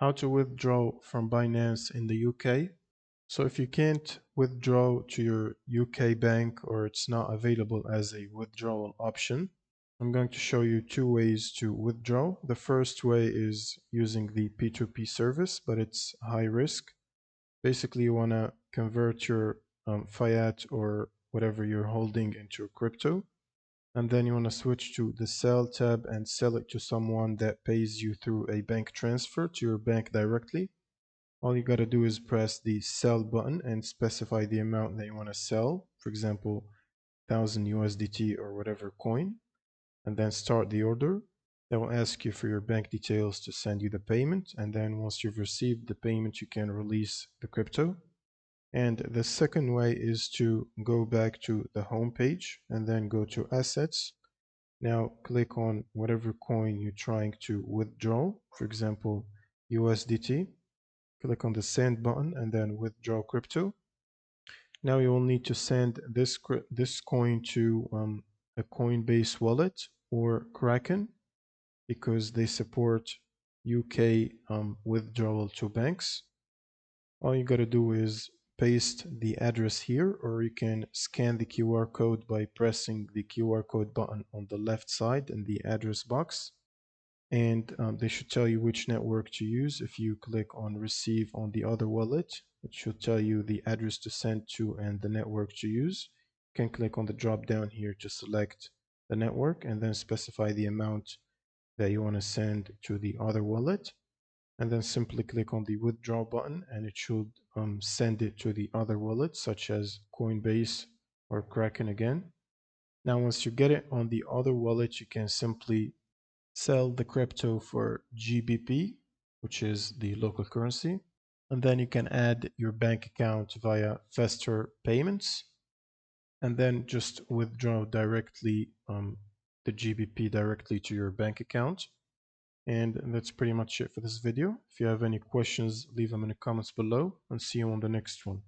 how to withdraw from Binance in the UK. So if you can't withdraw to your UK bank or it's not available as a withdrawal option, I'm going to show you two ways to withdraw. The first way is using the P2P service, but it's high risk. Basically, you want to convert your fiat or whatever you're holding into crypto. And then you want to switch to the sell tab and sell it to someone that pays you through a bank transfer to your bank directly. All you got to do is press the sell button and specify the amount that you want to sell, for example, 1000 USDT or whatever coin, and then start the order. That will ask you for your bank details to send you the payment, and then once you've received the payment, you can release the crypto. And the second way is to go back to the home page and then go to assets. Now click on whatever coin you're trying to withdraw, for example, USDT. Click on the send button and then withdraw crypto. Now you will need to send this coin to a Coinbase wallet or Kraken because they support UK withdrawal to banks. All you got to do is paste the address here, or you can scan the QR code by pressing the QR code button on the left side in the address box. And they should tell you which network to use. If you click on receive on the other wallet, it should tell you the address to send to and the network to use. You can click on the drop down here to select the network and then specify the amount that you want to send to the other wallet, and then simply click on the withdraw button and it should send it to the other wallet such as Coinbase or Kraken again. Now once you get it on the other wallet, you can simply sell the crypto for GBP, which is the local currency, and then you can add your bank account via Faster Payments and then just withdraw directly the GBP directly to your bank account. And that's pretty much it for this video. If you have any questions, leave them in the comments below and see you on the next one.